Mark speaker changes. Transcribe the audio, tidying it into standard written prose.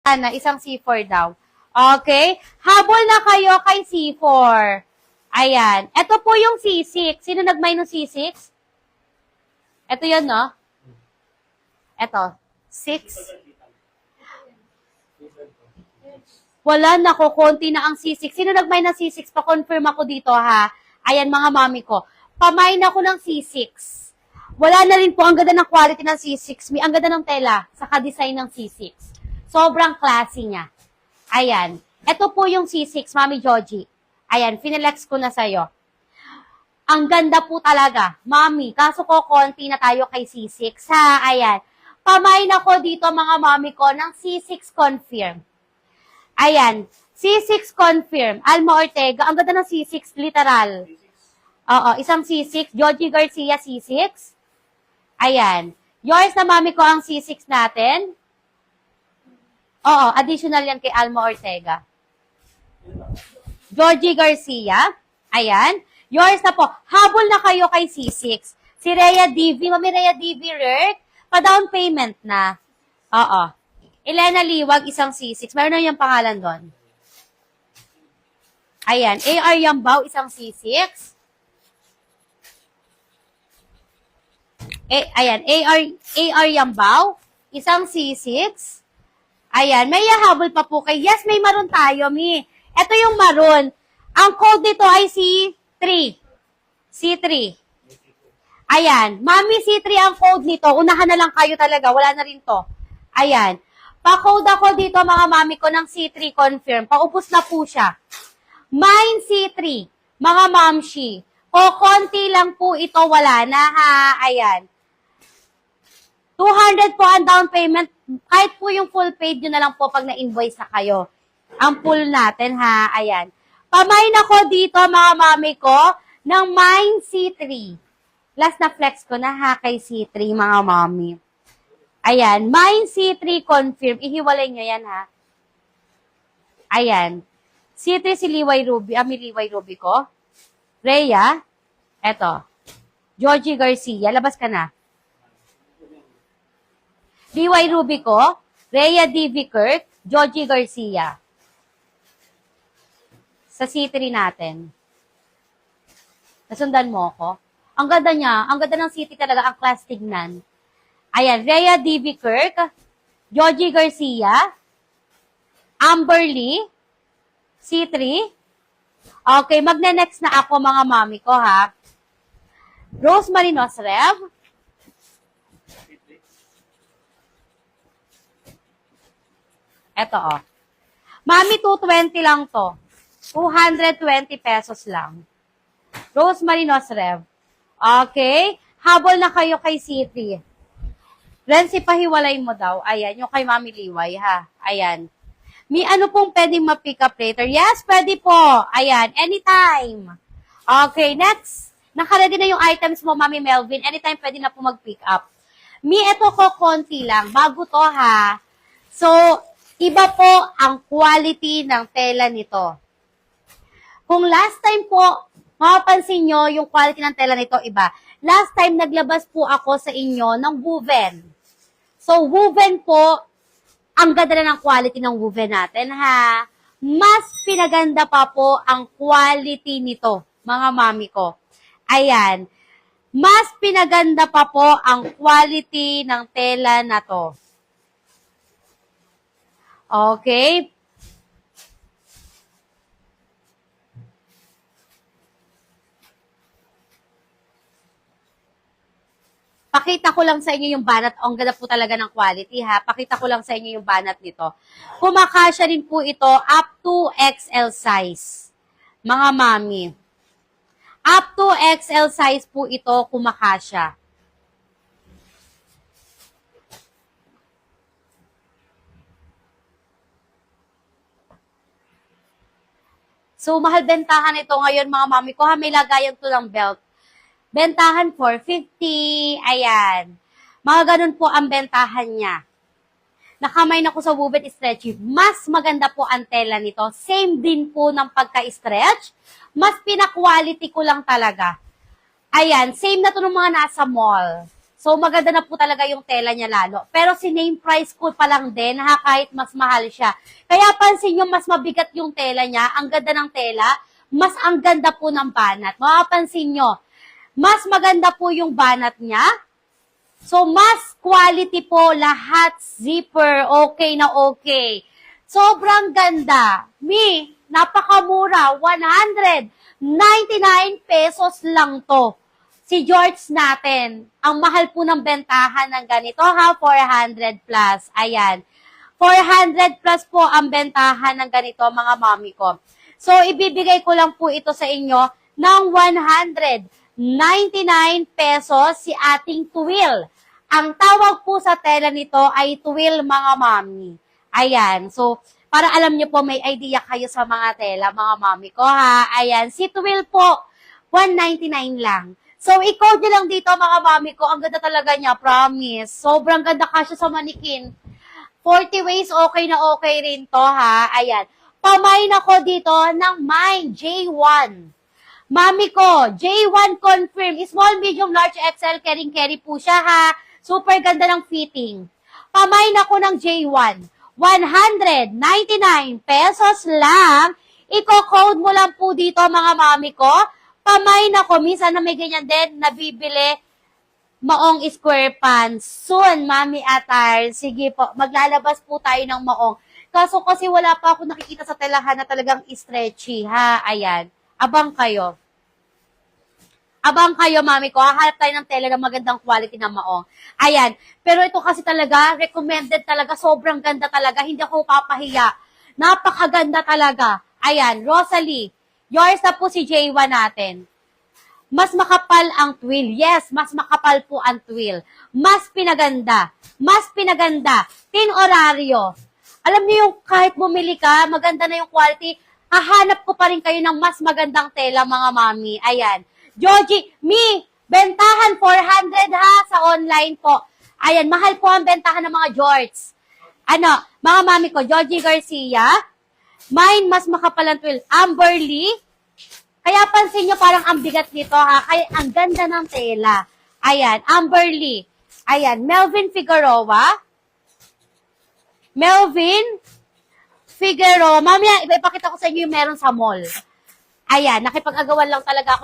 Speaker 1: Na isang C4 daw. Okay? Habol na kayo kay C4. Ayan. Ito po yung C6. Sino nag-may ng C6? Ito yun, no? Ito. 6. Wala, nako, konti na ang C6. Sino nag-may ng C6? Pa-confirm ako dito, ha? Ayan, mga mami ko. Pamain ako ng C6. Wala na rin po. Ang ganda ng quality ng C6. Ang ganda ng tela. Saka design ng C6. Sobrang classy niya. Ayan. Ito po yung C6, Mami Joji. Ayan, finelex ko na sa'yo. Ang ganda po talaga. Mami, kaso ko konti na tayo kay C6, ha? Ayan. Pamain ako dito, mga mami ko, ng C6 confirm. Ayan. C6 confirm. Alma Ortega. Ang ganda ng C6, literal. Oo, isang C6. Joji Garcia, C6. Ayan. Yours na, mami ko, ang C6 natin. Oo, additional yan kay Alma Ortega. Georgie Garcia. Ayan. Yours na po. Habol na kayo kay C6. Si Rhea DV. Mami Rhea DV, Rert. Pa-down payment na. Oo. Elena Liwag, isang C6. Meron na yung pangalan doon. Ayan. AR Yambaw, isang C6. Ayan. AR Yambaw, isang C6. Ayan, may habol pa po kay. Yes, may maroon tayo, Mi. Ito yung maroon. Ang code nito ay C3. C3. Ayan, Mami C3 ang code nito. Unahan na lang kayo talaga. Wala na rin to. Ayan. Pa-code ako dito, mga mami ko, ng C3 confirm. Paupos na po siya. Mine C3. Mga mamshi. Konti lang po ito. Wala na, ha? Ayan. 200 po ang down payment. Kahit po yung full paid nyo na lang po pag na-invoice na kayo. Ang full natin, ha? Ayan. Pamain ako dito, mga mami ko, ng Mine C3. Last na flex ko na, ha, kay C3, mga mami. Ayan. Mine C3 confirm. Ihiwalay nyo yan, ha? Ayan. C3 si Liway Ruby. May Liway Ruby ko. Rhea. Eto. Georgie Garcia. Labas ka na. Liway Ruby ko, Rhea D.V. Kirk, Georgie Garcia. Sa C3 natin. Nasundan mo ako? Ang ganda niya, ang ganda ng C3 talaga, ang class tignan. Ayan, Rhea D.V. Kirk, Georgie Garcia, Amber Lee, C3. Okay, magne-next na ako, mga mami ko, ha? Rosemary Nosrev, eto, oh. Mami, 220 lang to. 220 pesos lang. Rosemary Nosrev. Okay. Habol na kayo kay C3. Renzi, pahiwalay mo daw. Ayan, yung kay Mami Liway, ha. Ayan. May ano pong pwedeng ma-pick up later? Yes, pwede po. Ayan, anytime. Okay, next. Nakaready na yung items mo, Mami Melvin. Anytime pwede na po mag-pick up. Eto ko, konti lang. Bago to, ha. So, iba po ang quality ng tela nito. Kung last time po, mapapansin nyo yung quality ng tela nito, iba. Last time, naglabas po ako sa inyo ng woven. So, woven po, ang ganda na ng quality ng woven natin, ha? Mas pinaganda pa po ang quality nito, mga mami ko. Ayan. Mas pinaganda pa po ang quality ng tela na to. Okay. Pakita ko lang sa inyo yung banat. Ang ganda po talaga ng quality, ha. Pakita ko lang sa inyo yung banat nito. Kumakasya rin po ito up to XL size. Mga mami. Up to XL size po ito kumakasya. So, mahal bentahan ito ngayon, mga mami ko. Ha, may lagayan to ng belt. Bentahan 450. Ayan. Mga ganun po ang bentahan niya. Nakamay na ko sa woven stretchy. Mas maganda po ang tela nito. Same din po ng pagka-stretch. Mas pina-quality ko lang talaga. Ayan. Same na to ng mga nasa mall. So, maganda na po talaga yung tela niya lalo. Pero si name price ko pa lang din, ha, kahit mas mahal siya. Kaya pansin nyo, mas mabigat yung tela niya, ang ganda ng tela, mas ang ganda po ng banat. Makapansin nyo, mas maganda po yung banat niya. So, mas quality po lahat, zipper, okay na okay. Sobrang ganda. Napakamura, 199 pesos lang to. Si George natin, ang mahal po ng bentahan ng ganito ha, 400 plus. Ayan. 400 plus po ang bentahan ng ganito mga mami ko. So, ibibigay ko lang po ito sa inyo ng 199 pesos si ating tuwil. Ang tawag po sa tela nito ay tuwil mga mami. Ayan. So, para alam nyo po, may idea kayo sa mga tela, mga mami ko ha. Ayan. Si tuwil po, 199 lang. So, i-code nyo lang dito, mga mami ko. Ang ganda talaga niya, promise. Sobrang ganda kasya sa manikin. 40 ways, okay na okay rin to, ha? Ayan. Pamain ako dito ng mine, J1. Mami ko, J1 confirm. Small, medium, large, XL, carry po siya, ha? Super ganda ng fitting. Pamain ako ng J1. 199 pesos lang. Iko-code mo lang po dito, mga mami ko. Pamain ako, minsan na may ganyan din, nabibili, maong square pants. Soon, Mami Atar, sige po, maglalabas po tayo ng maong. Kaso kasi wala pa ako nakikita sa telahan na talagang stretchy, ha? Ayan, abang kayo. Abang kayo, Mami ko, hahanap tayo ng tela na magandang quality na maong. Ayan, pero ito kasi talaga, recommended talaga, sobrang ganda talaga, hindi ako papahiya. Napakaganda talaga. Ayan, Rosalie. Yours na po si J1 natin. Mas makapal ang twill. Yes, mas makapal po ang twill. Mas pinaganda. Mas pinaganda. Tin oraryo. Alam niyo yung kahit bumili ka, maganda na yung quality, hahanap ko pa rin kayo ng mas magandang tela, mga mami. Ayan. Joji, bentahan 400 ha sa online po. Ayan, mahal po ang bentahan ng mga jorts. Mga mami ko, Joji Garcia, mine, mas makapal ang twill. Amberly, kaya pansin nyo parang ang bigat nito ha. Kaya ang ganda ng tela. Ayan, Amberly. Ayan, Melvin Figueroa. Mamaya, ipapakita ko sa inyo yung meron sa mall. Ayan, nakipag-agawan lang talaga ako.